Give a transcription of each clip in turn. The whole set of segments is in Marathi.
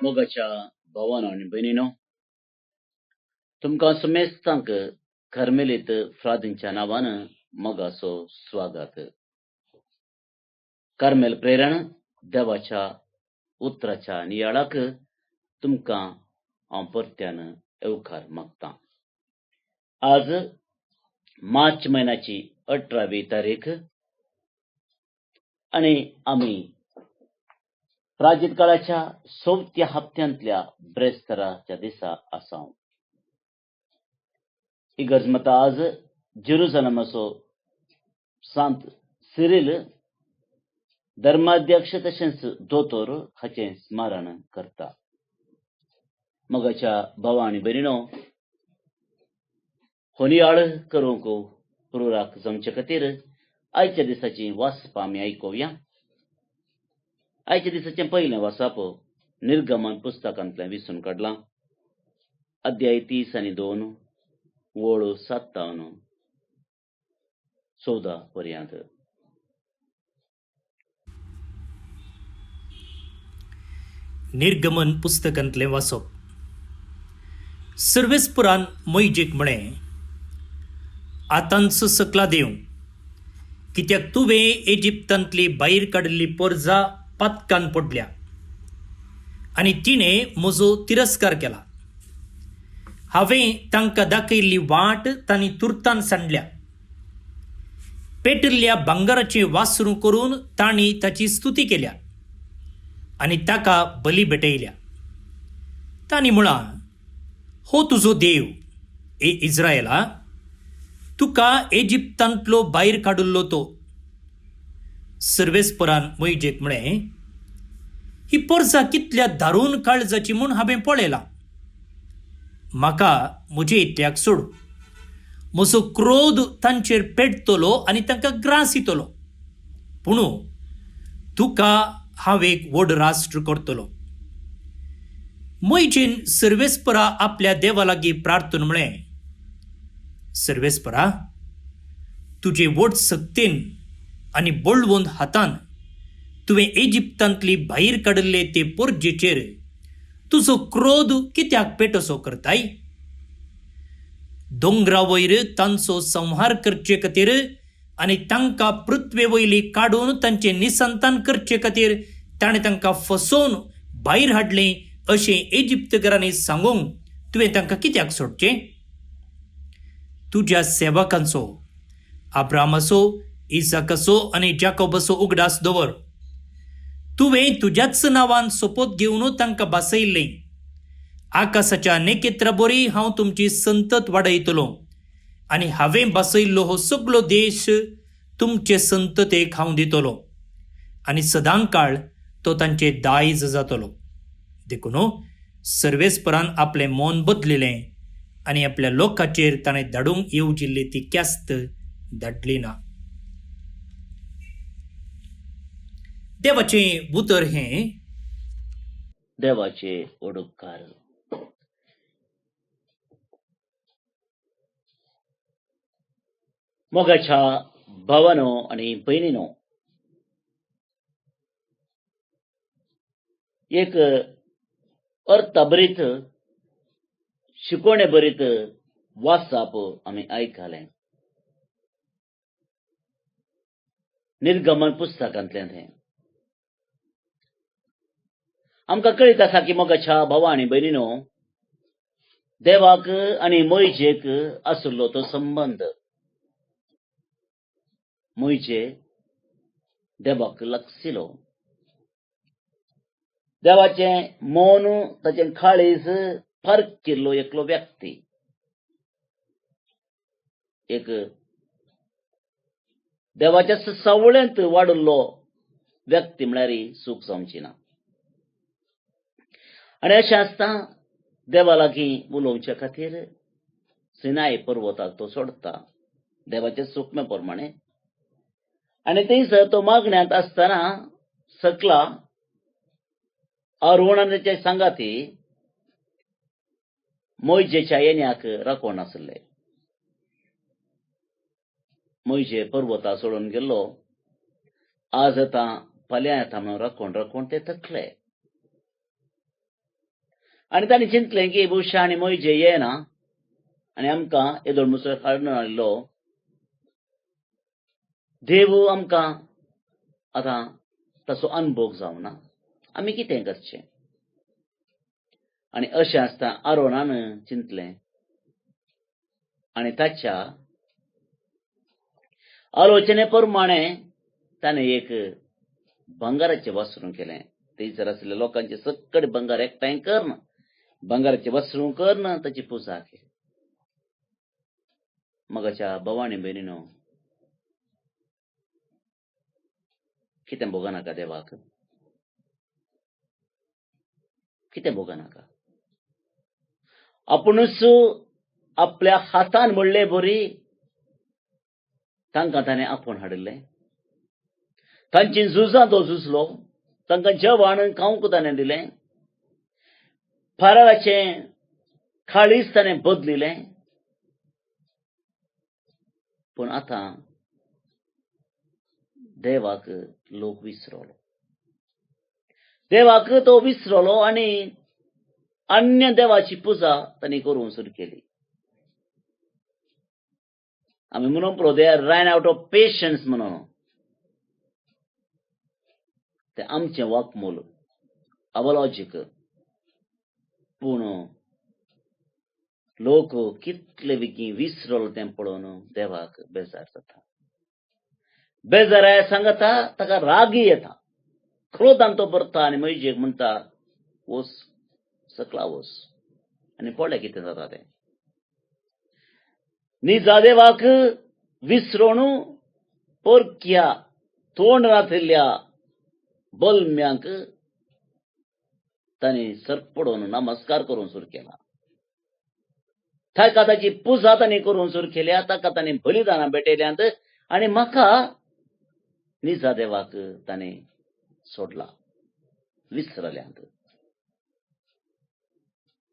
मोगाच्या भावानो आनी भयणीनो, तुमकां समेस्तांक कार्मेलीत फ्रादींच्या नांवान मोगाचो स्वागत. कार्मेल प्रेरण देवाच्या उतराच्या नियाळाक तुमकां हांव परत्यान येवकार मागतां. आज मार्च म्हयन्याची 18वी तारीख आनी आमी प्राचीन काळाच्या 4थ्या हप्त्यांतल्या ब्रेस्तराच्या दिसा आसां. इगर्ज मतां आज जेरुसलमाचो सांत सिरील धर्माध्यक्ष तशेंच दोतोर हाचें स्मरण करता. मोगाच्या भावा आनी भयणीनो, होनियाळ करूंक पुराक जमचे खातीर आयच्या दिसाची वाचपां आमी आयकुया. आयच्या दिसाचें पयलें वाचप निर्गमन पुस्तकांतल्यान विसून काडलां. अध्याय 30 आनी 2 वळ 57 14 पर्यंत. निर्गमन पुस्तकांतलें वाचप. सर्वेस्पुरान मोइजेक म्हळें, आतांच सकला देव, कित्याक तुवें इजिप्तांतली भायर काडिल्ली पोरजां पातकान पडल्या आनी तिणें म्हजो तिरस्कार केला. हांवें तांकां दाखयिल्ली वाट तांणी तुर्तान सांडल्या. पेटिल्ल्या भांगराचें वासरूं करून तांणी ताची स्तुती केल्या आनी ताका बली भेटयल्या. तांणी म्हळां, हो तुजो देव, ए इस्रायेला, तुका इजिप्तांतलो भायर काडिल्लो तो. सर्वेस्परान मोइजेक म्हळें, ही पोरसां कितल्या दारूण काळजाची म्हूण हांवें पळयलां. म्हाका म्हजे इत्याक सोड. म्हजो क्रोध तांचेर पेटतलो आनी तांकां ग्रास येतलो. पूण तुका हांव एक व्हड राष्ट्र करतलो. मोइजेन सर्वेस्परा आपल्या देवा लागीं प्रार्थना म्हळें, सर्वेस्परा, तुजे व्हड सक्तीन आनी बळवंत हातान तुवें इजिप्तांतली भायर काडिल्ले ते पोरजेचेर तुजो क्रोध कित्याक पेटसो करताय? दोंगरा वयर तांचो संहार करचे खातीर आनी तांकां पृथ्वे वयली काडून तांचे निसंतान करचे खातीर ताणें तांकां फसोवन भायर हाडलें अशें इजिप्तकारांनी सांगूंक तुवें तांकां कित्याक सोडचें? तुज्या सेवकांचो, अब्रामाचो, इसाकाचो आनी जाकोबाचो उगडास दवर. तुवें तुज्याच नांवान सोपोत घेवन तांकां बासयल्लें. आकाशाच्या नेकेत्रा बरी हांव तुमची संतत वाडयतलो आनी हांवें बासयल्लो हो सगळो देश तुमचे संततेक हांव दितलो आनी सदांकाळ तो तांचे दायज जातलो. देखून सर्वेस्परान आपलें मौन बदलिलें आनी आपल्या लोकांचेर ताणें धाडूंक येवजिल्ली ती क्यास्त धाडली ना. देवाचें उतर हें देवाचे ओडकार. मोगाच्या भावानो आनी भयणीनो, एक अर्थभरीत शिकोवणे भरीत वाचप आमी आयकलें. निर्गमन पुस्तकांतल्यान हें आमकां कळीत आसा की मोगाच्या भावा आनी भयणीनो, देवाक आनी मोइजेक आशिल्लो तो संबंद. मोइजे देवाक लागशिलो. देवाचें मौन, ताचें काळीज फर्क केल्लो एकलो व्यक्ती. एक देवाच्या सावळेंत वाडिल्लो व्यक्ती म्हळ्यार चूक जावची ना. आनी अशें आसता, देवा लागीं उलोवचे खातीर सिनाय पर्वताक तो सोडता देवाचे सुक्मे प्रमाणे. आनी थंयसर तो मागण्यांत आसतना सकला आरोन आनी ताचे सांगाती मोइजेच्या येण्याक राखोन आसले. मोइजे पर्वता सोडून गेल्लो. आज येता फाल्यां येता म्हणून राखोन ते थकले. आनी तांणी चिंतलें की बुशा आनी मोयजे येना आनी आमकां येदोळ मुसळ हाडून हाडलो. देव आमकां आतां ताचो अनुभव जावना. आमी कितें करचें? आनी अशें आसता आरोनान चिंतलें आनी ताच्या आलोचने प्रमाणे ताणें एक बंगाराचें वस्त्र केलें. थंयसर आशिल्ल्या लोकांचे सकट बंगार एकठांय करून बंगाराचें वस्त्र करून ताची पुजा केली. मगाच्या भवानी भयणीनो, कितें भोगनाका देवाक? कितें भोगनाका? आपुणूच आपल्या हातान म्हणले बरी तांकां ताणें आपूण हाडिल्लें. तांची झुजां तो झुजलो. तांकां जेवण खावंक ताणें दिलें. फराळाचें काळीज ताणें बदलिलें. पूण आतां देवाक लोक विसरलो. देवाक तो विसरलो आनी अन्य देवाची पुजा तांणी करूंक सुरू केली. आमी म्हणून पळोव, they are run out of patience म्हणून. तें आमचें वाकमूल अवलॉजीक. पूण लोक कितले बेगीन विसरलो तें पळोवन देवाक बेजार जाता. बेजाराय सांगता, ताका रागी येता. क्रोधान तो भरता आनी मोयजेक म्हणटा, वच सकला वच. आनी पळय कितें जाता तें. निजा देवाक विसरोन पोरक्या तोंड रातिल्ल्या बोलम्यांक तांणी सरपडून नमस्कार करूंक सुरू केला. ताका ताची पुजा तांणी करूंक सुरू केल्या. ताका तांणी बलिदानां भेटयल्यांत आनी म्हाका निजा देवाक तांणी सोडला विसरल्यांत.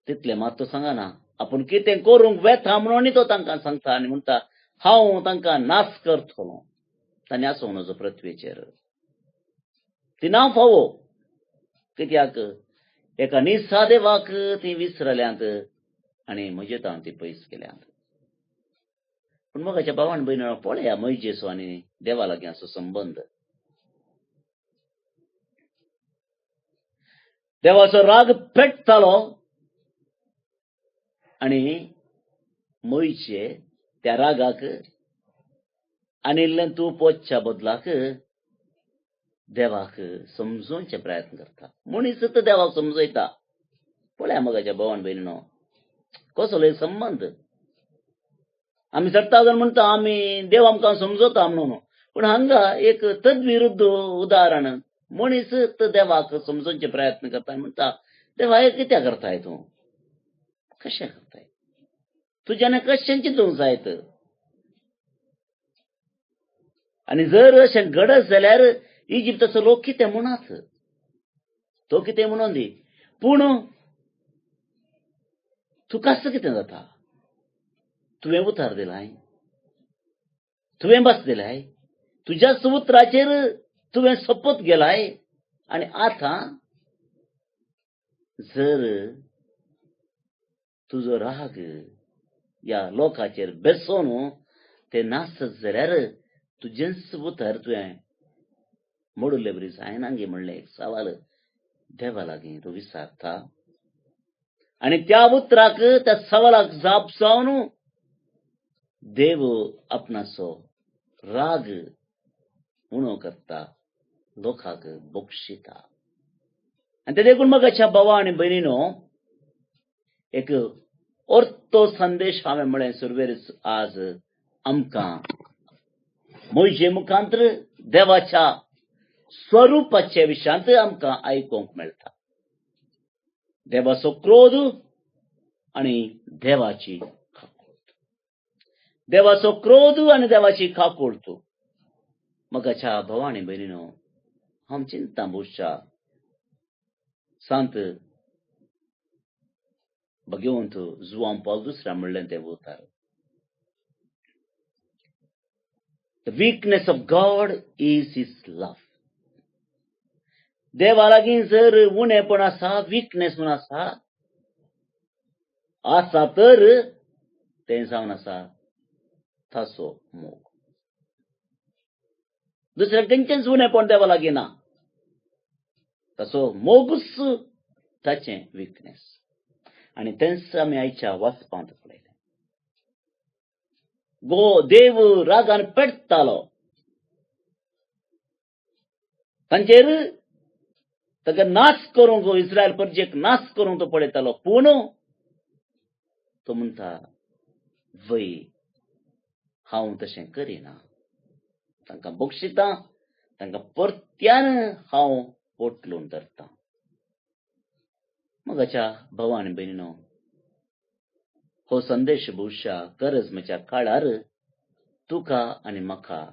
तितलें मात तो सांगना. आपूण कितें करूंक वेता म्हणून तो तांकां सांगता आनी म्हणटा, हांव तांकां नाश करतलो. तांणी आसूंक नजो पृथ्वीचेर. ती ना फावो. कित्याक एका निसा देवाक ती विसरल्यांत आनी म्हजेतान ती पयस केल्यांत. पूण मगाच्या भावान भयणीनो, पळया मोयजेचो आनी देवा लागीं असो संबंद. देवाचो राग पेट्टलो आनी मोयजे त्या रागाक आनिल्लें तूप वचच्या बदलाक देवाक समजोवचे प्रयत्न करता. मनीस तर देवाक समजयता. पळया मगाच्या भवान भयणीनो, कसलो संबंध. आमी सट्टागन म्हणटा आमी देव आमकां समजता म्हणून. पूण हांगा एक तद्विरुद्ध उदाहरण. मनीस तर देवाक समजोवचे प्रयत्न करता. म्हणटा, देवा हे कित्याक करताय तूं? कशें करताय? तुज्यान कशें चिंतूंक जायत? आनी जर अशें घडत जाल्यार इजिप्ताचो लोक कितें म्हणत? तो कितें म्हणून दी. पूण तुका कितें जाता? तुवें उतार दिलाय. तुवें बस दिलाय. तुज्याच उतराचेर तुवें सोपत गेलाय. आनी आतां जर तुजो राग या लोकाचेर बेसोन ते नासत जाल्यार तुजेंच उतर तुवें मोडुल्ले बरी जायना गे म्हणलें एक सवाल देवा लागीं तो विचारता. आनी त्या उतराक, त्या सवालाक जाप जावन देव आपणाचो राग उणो करता, लोकांक बक्षिता. आनी ते देखून मगाच्या भावा आनी भयणीनो, एक ओर्तो संदेश हांवें म्हळें सुरवेर आज आमकां मोयजे मुखांतर देवाच्या स्वरुपाचे विशयांत आमकां आयकूंक मेळटा. देवाचो क्रोध आनी देवाची काकूळट. देवाचो क्रोध आनी देवाची काकूळट. मगाच्या भावा आनी भयणीनो, हांव चिंता बुशा सांत भगवंत जुआंव पॉल दुसऱ्या म्हणलें तें उतार. The weakness of God is his love. देवा लागीं जर उणेपण आसा, विकनेस म्हूण आसा, आसा तर तें जावन आसा ताचो मोग. दुसऱ्या खंयचेंच उणेपण देवा लागीं ना. ताचो मोगूच ताचें विकनेस. आनी तेंच आमी आयच्या वाचपांत पळयलें. देव रागान पेट्टालो. तांचेर ताका नाश करूंक, इस्रायल प्रजेक नाश करूंक तो पळयतालो. पूण तो म्हणटा, वय हांव तशें करिना. तांकां बक्षिता, तांकां परत्यान हांव पोटलून धरतां. मोगाच्या भाव आनी भयणीनो, हो संदेश भविष्या करजमेच्या काळार तुका आनी म्हाका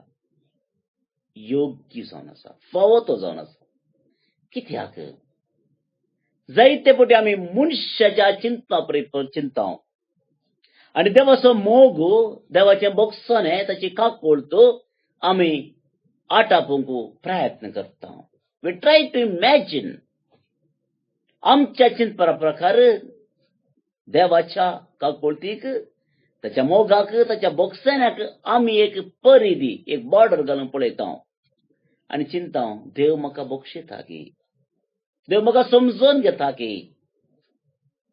योग्य जावन आसा, फावो तो जावन आसा. कित्याक जायते फावटी आमी मनशाच्या चिंताव आनी देवाचो मोग, देवाचें बक्षणें, ताची काकोळट आमी आटापूंक प्रयत्न करता. We try to imagine. आमच्या चिंतपरा प्रकार देवाच्या काकोळटीक, ताच्या मोगाक, ताच्या बक्षण्याक आमी एक परिधी, एक बॉर्डर घालून पळयता आनी चिंता, देव म्हाका बक्षिता की, देव म्हाका समजून घेता की,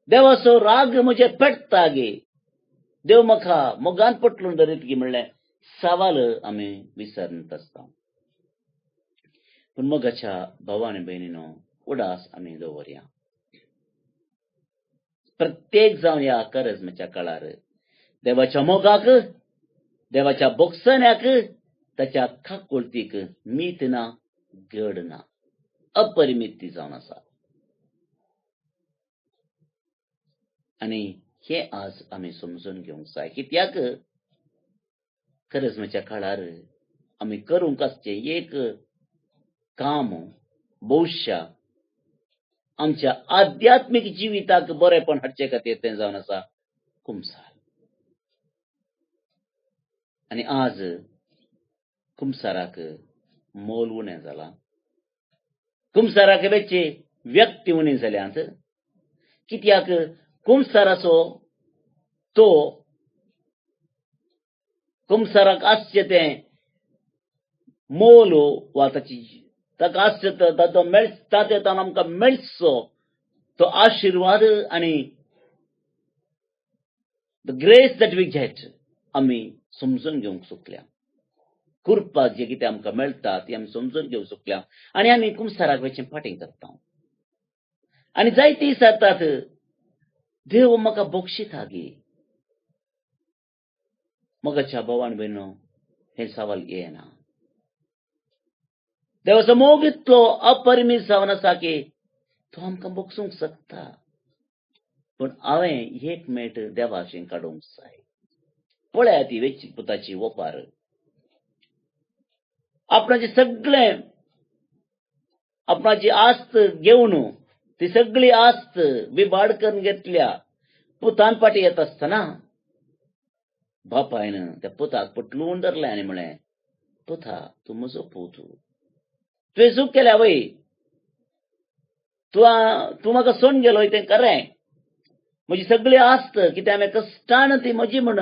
देवाचो राग म्हजे पेट्टा गे, देव म्हाका मोगान पटलून धरीत की म्हणलें सवाल आमी विचारीत आसता. पूण मोगाच्या भाव आनी भयणीनो, उडास आमी दवरया. प्रत्येक जावन ह्या करजमेच्या काळार देवाच्या मोगाक, देवाच्या बक्षण्याक, ताच्या काकोळटीक मीत ना, घड ना, अपरिमिती जावन आसा. आनी हे आज आमी समजून घेवंक जाय. कित्याक करजमेच्या काळार आमी करूंक आसचें एक काम भविष्या आमच्या आध्यात्मीक जिविताक बरेपण हाडचे खातीर तें जावन आसा कुमसार. आनी आज कुमसाराक मोल उणें जालां. कुमसाराक बेच्चे व्यक्ती उणी जाल्यांत. कित्याक कुमसाराचो तो कुमसाराक आसचें तें मोल वा ताका आसचें ताचो तातूंत आमकां मेळचो तो आशिर्वाद आनी the grace that we get आमी समजून घेवंक चुकल्या. करपाक जें कितें आमकां मेळटा ती आमी समजून घेवंक चुकल्या आनी आमी कुमसाराक वचचें फाटीं करता. आनी जायतीं विचारतात, देव म्हाका बक्षिता गे. मोगाच्या भाव आनी भयणीनो, हे सवाल येना. देवाचो मोग इतलो अपरिमीत जावन आसा की तो आमकां बक्षूंक शकता. पूण हांवें एक मेट देवाचें काडूंक जाय. पळयात ती वेच्ची पुताची ओपार. आपणाचें सगळें, आपणाची आस्त घेवन, ती सगळी आस्त विबाड करून घेतल्या. पुतान फाटीं येता आसतना बापायन त्या पुताक पटलून धरलें आनी म्हळें, पुता, तूं म्हजो पूत. तुवें चूक केल्या वय. तूं म्हाका सोडून गेलो तें खरें. म्हजी सगळी आस्त कितें हांवें कश्टान ती म्हजी म्हण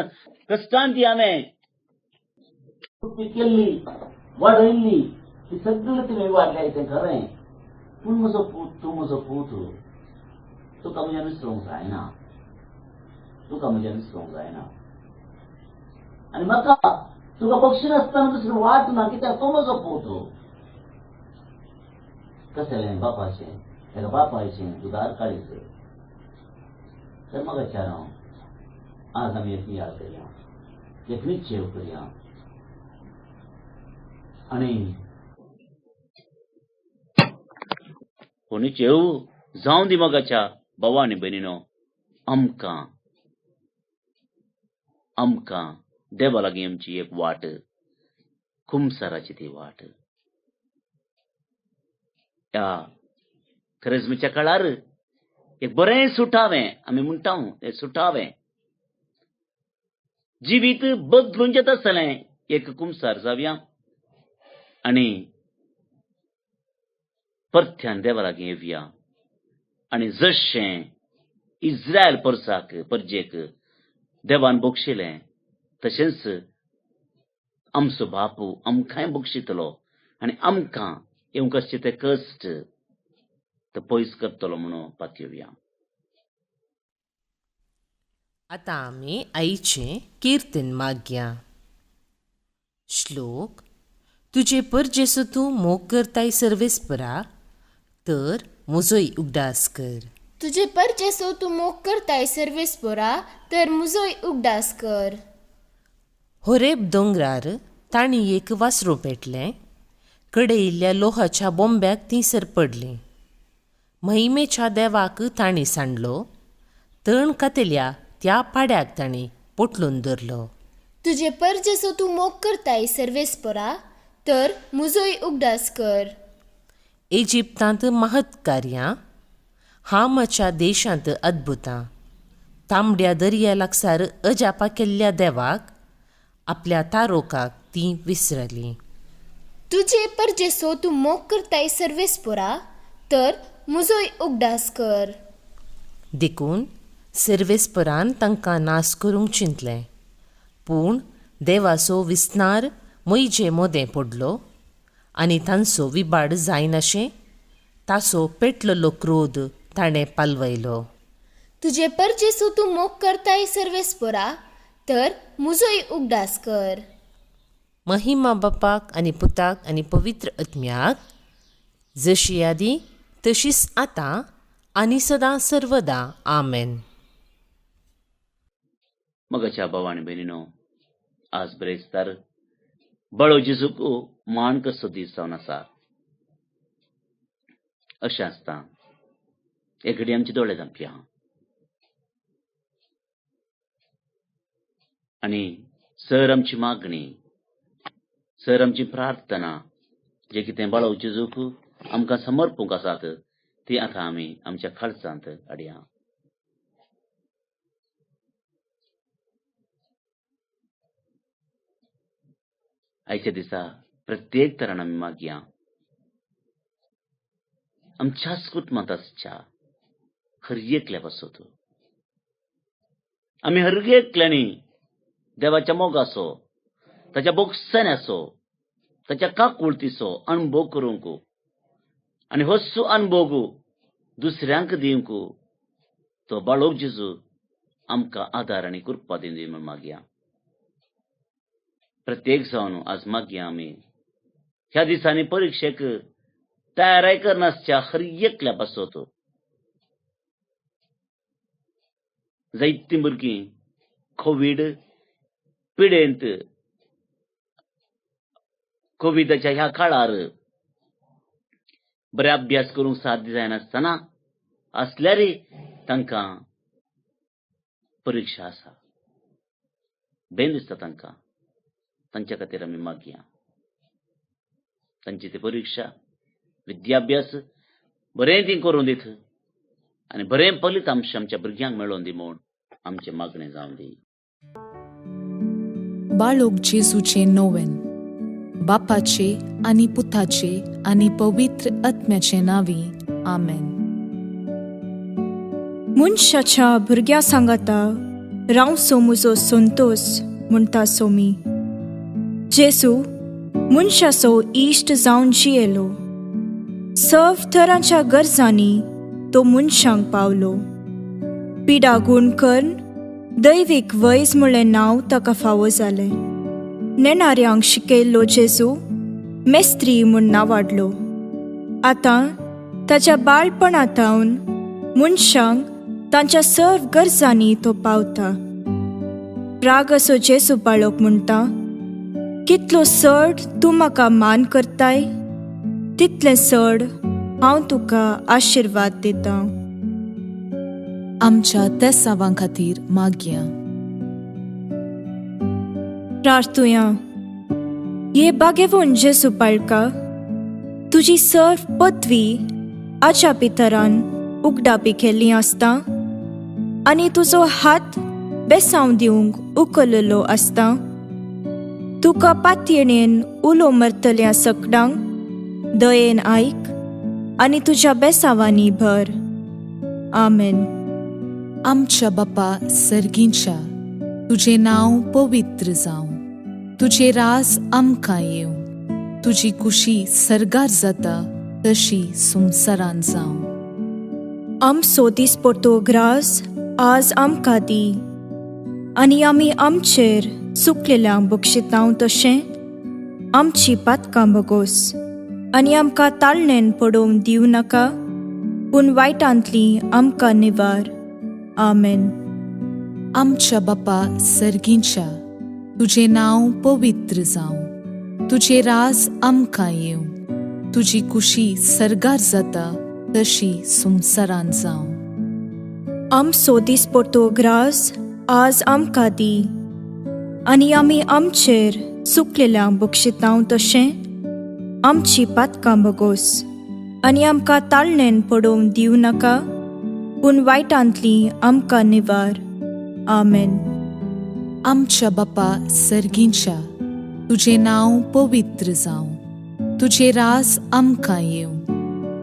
कश्टान ती हांवें केल्ली, वाडयल्ली, ती सगळी तुवें वाडल्या तें खरें. पूण म्हजो पूत, तूं म्हजो पूत. तुका म्हजें विसरूंक जायना. तुका म्हजें विसरूंक जायना. आनी म्हाका तुका बक्षिनासतना दुसरी वाट ना. कित्याक तूं म्हजो पूत. कसलें बापाचें, तेका बापायचें उदार काळीज. तर म्हाका विचारां, आज आमी एक याद करया, एक निश्चय करया आनी हो निश्चय जावन दी मोगाच्या भाव आनी भयणीनो. आमकां देवा लागीं आमची एक वाट, कुमसाराची ती वाट. ह्या क्रिसमसाच्या काळार एक बरें सुटावें, आमी म्हणटा तें सुटावें जिवीत बदलून जेत आसतलें एक कुमसार जावया आनी परत्यान देवा लागीं येवया. आनी जशें इस्रायल परजेक देवान बक्षिलें तशेंच आमचो बापू आमकांय बक्षितलो आनी आमकां येवंक ते कश्ट तो पयस करतलो म्हणून पातयेवया. आता आमी आईचें किर्तन मागया. श्लोक. तुजे परजेसो तूं मोग करताय सर्वेस्परा, तर म्हजोय उगडास कर. तुजे परजेसो तूं मोग करताय सर्वेस्परा, तर म्हजोय उगडास कर. होरेब दोंगरार तांणी एक वासरू पेटलें. कडेयिल्ल्या लोहाच्या बोंब्याक थंयसर पडलें. महिमेच्या देवाक तांणी सांडलो. तण कातिल्ल्या त्या पाड्याक तांणी पोटलून धरलो. तुजे परजेसो तूं मोग करताय सर्वेस्परा, तर म्हजोय उगडास कर. इजिप्तांत महत्कार्यां, हामाच्या देशांत अद्भुतां. तांबड्या दर्या लागसार अजापा केल्ल्या देवाक आपल्या तारोकाक तीं विसरलीं. तुजे परजेसो तूं मोग करताय सर्वेस्परा, तर म्हजोय उगडास कर. देखून सर्वेस्परान तांकां नास करूंक चिंतलें. पूण देवाचो विस्नार मैजे मोदें पडलो आनी तांचो विबाड जायनाशें ताचो पेटलेलो क्रोध ताणें पालवयलो. तुजे परजेसो तूं मोग करताय सर्वेस्परा, तर म्हजोय उगडास कर. महिमा बापाक आनी पुताक आनी पवित्र आत्म्याक, जशी आदी तशीच आतां आनी सदां सर्वदा. आमेन. मगाच्या भाव आनी भयणीनो, आज ब्रेस्तार बळो जेजूक मान कसो दीस जावन आसा. अशें आसता एक घडी आमचे दोळे धांपया आनी सर आमची मागणी, सर आमची प्रार्थना, जे कितें बाळो जेजूक आमकां समर्पूंक आसात ती आतां आमी आमच्या खालसांत हाडया. आयच्या दिसा प्रत्येक तरान आमी मागया. आमच्याच कुटुंबांत आसच्या हर एकल्या पासत आमी हर एकल्यांनी देवाच्या मोगाचो, ताच्या बोगसाण्याचो, ताच्या काकुळतीचो अणभव करूंक आनी होसो अणभव दुसऱ्यांक दिवंक तो बाळोक जेजू आमकां आदार आनी कृपा दी म्हूण मागया. प्रत्येक जावन आज मागया आमी ह्या दिसांनी परीक्षेक तयाराय करनासच्या हर एकल्या पासत जायतीं भुरगीं कोविड पिडेंत, कोविडाच्या ह्या काळार बरे अभ्यास करूंक साध्य जायनासतना असल्यार तांकां परीक्षा आसा. बेन दिसता तांकां. तांच्या खातीर आमी मागया. तांची ती परीक्षा, विद्याभ्यास बरें ती करून दीत आनी बरें फलितांश आमच्या भुरग्यांक मेळोवन दी म्हूण आमचें मागणें जावं दी. बाळोक जेजूचे नोवेन. बापाचे आनी पुताचे आनी पवित्र आत्म्याचे नांवी. आमेन. मनशाच्या भुरग्या सांगाता रावचो म्हजो संतोष म्हणटा सोमी. जेजू मनशाचो इश्ट जावन जियेलो. सर्व तरांच्या गरजांनी तो मनशांक पावलो. पिडा गूण करून दैवीक वैज म्हणलें नांव ताका फावो जालें. नेणाऱ्यांक शिकयल्लो जेजू मेस्त्री म्हूण नांवाडलो. आतां ताच्या बाळपणांतावन मनशांक तांच्या सर्व गरजांनी तो पावता. राग असो जेजू बाळोक म्हणटा, कितलो चड तूं म्हाका मान करताय, तितलें चड हांव तुका आशिर्वाद दितां. आमच्या तेसावां खातीर मागया. प्रार्थुया. ये बागेवून जेजू बाळका, तुजी सर्व पदवी आच्या पितरान उगडापी केल्ली आसता आनी तुजो हात बेसांव दिवंक उखललो आसता. तुका पातयेणेन उलो मरतल्या सकडांक दयेन आयक आनी तुज्या बेसावांनी भर. आमेन. आमच्या बापा सर्गींच्या, तुझे नाव पवित्र जावं, तुझे रास आमकां येवं, तुजी कुशी सरगार जाता तशी संवसारान जावं. आमचो दिसपडटो ग्रास आज आमकां दी, आनी आमी आमचेर चुकलेल्यांक बक्षितांव तशें आमची पातकां बगोस, आनी आमकां ताळणेन पडोवंक दिवं नाका, पूण वायटांतली आमकां निवार. आमेन. आमच्या बापा सर्गींच्या, तुझे नाव पवित्र जावं, तुझे रास आमकां येवं, तुजी कुशी सरगार जाता तशी संवसारान जावं. आमचो दिसपडटो ग्रास आज आमकां दी, आनी आमी आमचेर चुकलेल्यांक बक्षितांव तशें आमची पातकां बगोस, आनी आमकां ताळणेन पडोवंक दिवं नाका, पूण वायटांतली आमकां निवार. आमेन. आमच्या बापा सर्गींच्या, तुझे नाव पवित्र जावं, तुझे रास आमकां येवं,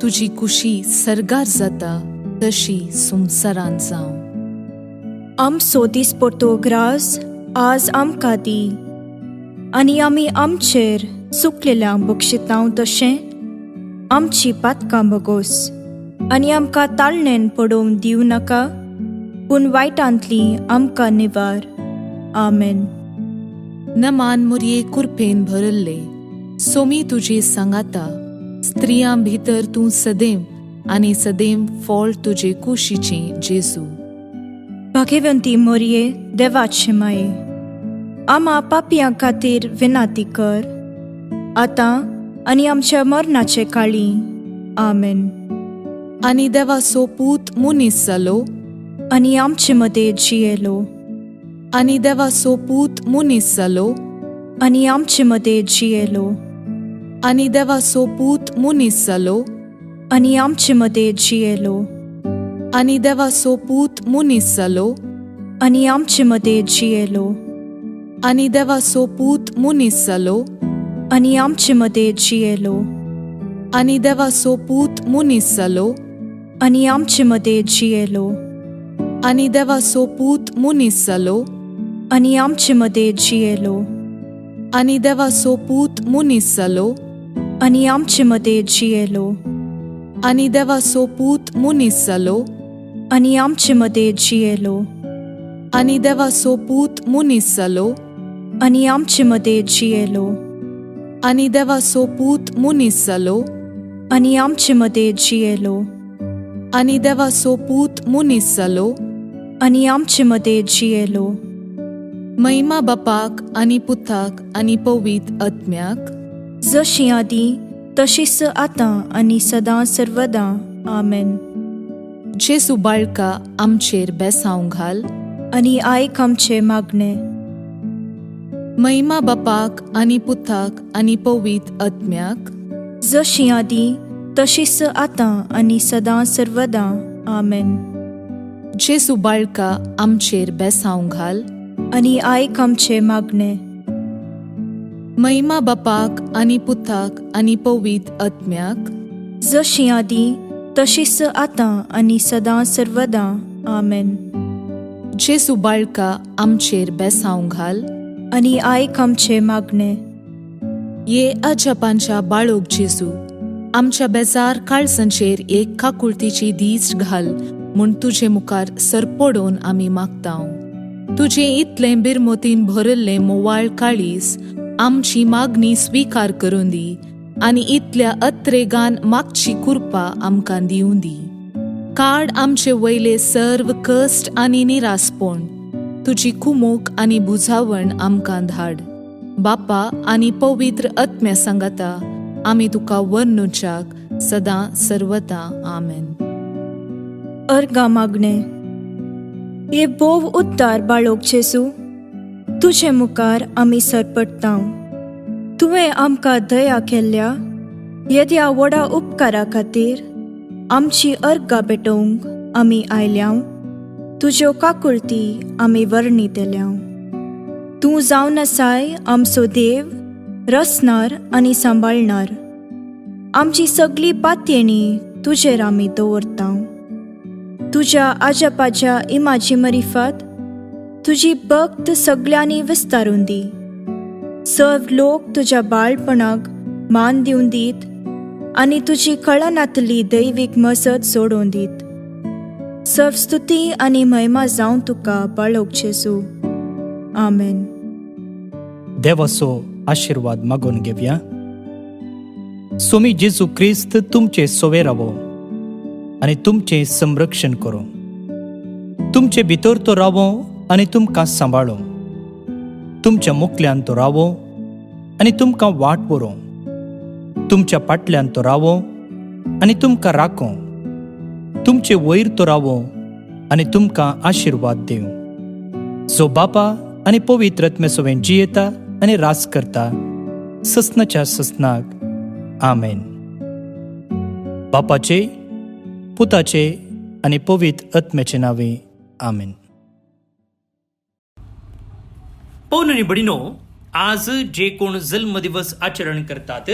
तुजी कुशी सरगार जाता तशी संवसारान जावं. आमचो दिसपडटो ग्रास आज आमकां दी, आनी आमी आमचेर चुकलेल्यांक बक्षितांव तशें आमची पातकां बगोस, आनी आमकां ताळणेन पडोवंक दिवं नाका, पूण वायटांतली आमकां निवार. आमेन. नमान मुरये कुरपेन भरल्ले, सोमी तुजे सांगाता, स्त्रियां भितर तूं सदैव, आनी सदैव फळ तुजे कुशीचे जेजू. भाग्यवंती मोरये, देवाचे माये, आम्हा पापियां खातीर विनाती कर, आतां आनी आमच्या मरणाचे काळी. आमेन. आनी देवाचो पूत मुनीस जालो, आनी आमचे मदें जियेलो, आनी देवाचो पूत मुनीस जालो, आनी आमचे मदें जियेलो, आनी देवाचो पूत मुनीस जालो, आनी आमचे मदें जियेलो, आनी देवाचो पूत मुनीस जालो, आनी आमचे मदें जियेलो, आनी देवाचो पूत मुनीस जालो, आनी आमचे मदें जियेलो, आनी देवाचो पूत मुनीस जालो, आनी आमचे मदें जियेलो, आनी देवाचो पूत मुनीस जालो, आनी आमचे मदें जियेलो, आनी देवाचो पूत मुनीस जालो, आनी आमचे मदें जियेलो, आनी देवाचो पूत मुनीस जालो, आनी आमचे मदें जियेलो, आनी देवाचो पूत मुनीस जालो, आनी आमचे मदें जियेलो, आनी देवाचो पूत मुनीस जालो, आनी आमचे मदें जियेलो, आनी देवाचो पूत मुनीस जालो, आनी आमचे मदें जियेलो. महिमा बापाक आनी पुताक आनी पवित्र आत्म्याक, जशी आदी तशीच आतां आनी सदां सर्वदां. आमेन. जेजू बाळका आमचेर बेसांव घाल, आनी आयक आमचे मागणे. महिमा बापाक आनी पुताक आनी पवित्र आत्म्याक, जशी आदी तशीच आतां आनी सदां सर्वदां. आमेन. जेजू बाळका आमचेर बेसांव घाल, आनी आयक आमचे मागणे. महिमा बापाक आनी पुताक आनी पवित्र आत्म्याक, जशी आदी तशीच आतां आनी सदां सर्वदां. आमेन. जेजू बाळका आमचेर बेसांव घाल, आनी आयक आमचे मागणे. ये अजापांच्या बाळोक जेजू, आमच्या बेजार काळजांचेर एक काकुळतीची दीस घाल म्हूण तुजे मुखार सरपडोवन आमी मागतांव. तुजे इतलें बिरमोतीन भरल्लें मोवाळ काळीस आमची मागणी स्वीकार करून दी, आनी इतल्या अत्रेगान मागची कृपा आमकां दिवं दी. काड आमचे वयले सर्व कश्ट आनी निरासपण, तुजी कुमूक आनी बुजावण आमकां धाड. बापा आनी पवित्र आत्म्या सांगाता आमी तुका वर्णुच्याक सदां सर्वदां. आमेन. अर्गा मागणे. ये बोव उद्दार बाळोक जेजू, तुजे मुखार आमी सरपडटांव. तुवें आमकां दया केल्ल्या येद्या व्हडा उपकारा खातीर आमची अर्गां भेटोवंक आमी आयल्याव. तुज्यो काकुळटी आमी वर्णितल्यांव. तूं जावन आसाय आमचो देव, रचणार आनी सांबाळणार. आमची सगळी पातयेणी तुजेर आमी दवरतांव. तुज्या आजपाच्या इमाची मरिफत तुजी भक्त सगळ्यांनी विस्तारून दी. सर्व लोक तुज्या बाळपणाक मान दिवन दीत आनी तुजी कळनातली दैवीक मसत सोडून दीत. सर्व स्तुती आनी महिमा जावन तुका बाळोक जेजू. आमेन. देवाचो आशीर्वाद मागून घेवया. स्वामी जेजू क्रिस्त तुमचे सोवे रावो आनी तुमचे संरक्षण करो. तुमचे भितर तो रावो आनी तुमकां सांबाळो. तुमच्या मुखल्यान तो रावो आनी तुमकां वाट व्हरो. तुमच्या फाटल्यान तो रावो आनी तुमकां राखो. तुमचे वयर तो रावो आनी तुमकां आशीर्वाद दिवं. जो बापा आनी पवित्र आत्मे सोबेन जियेता आनी रास करता ससनाच्या ससनाक. आमेन. बापाचे, पुताचे आनी पवित्र आत्म्याचे नावे. आमेन. पौन निबडीनो, आज जे कोण जल्म दिवस आचरण करतात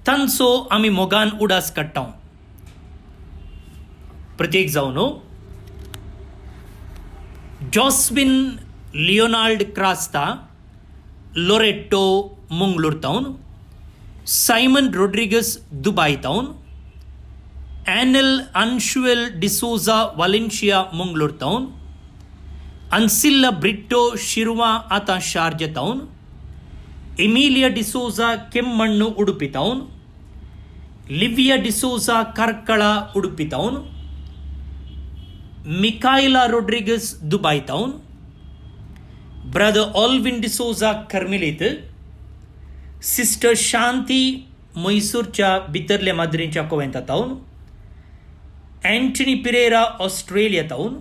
तांचो आमी मोगान उडास काडटा. प्रत्येक जावन Joswin Leonard Crasta, Loreto Mangalore town, Simon Rodrigues Dubai town, एनल अनशुएल डिसोजा वालेन्शिया मंगळूर टाउन, अनसिल्ला ब्रिट्टो शिर्वा आता Sharjah town, Emilia D'Souza Kemmannu Udupi town, Livia D'Souza Karkala Udupi town, Michaela Rodrigues Dubai town, brother Alwyn D'Souza Carmelite, sister Shanti मैसूरच्या भितरल्या माद्रींच्या कोवेंता town, Anthony Pereira Australia town,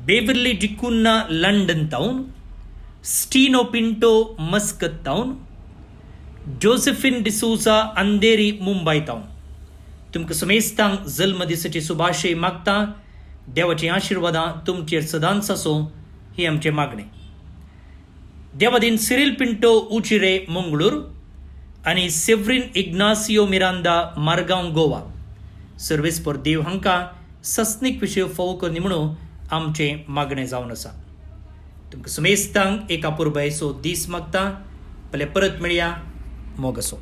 Beverly D'Cunha London town, Steno Pinto Muscat town, Josephine D'Souza Andheri Mumbai town. तुमकां समेस्तांक जल्म दिसाची शुभाशय मागता. देवाची आशीर्वादां तुमचेर सदांच आसो ही आमचे मागणे. देवादीन सिरिल पिंटो उचिरे मंगळूर आनी Severin Ignacio Miranda Margao Goa service for देव हांकां सस्नीक विशय फावो करनी म्हणून आमचे मागणे जावन आसा. तुमकां समेस्तांक एक अपुर्बायेचो दीस मागता. परत मेळया. मोग असो.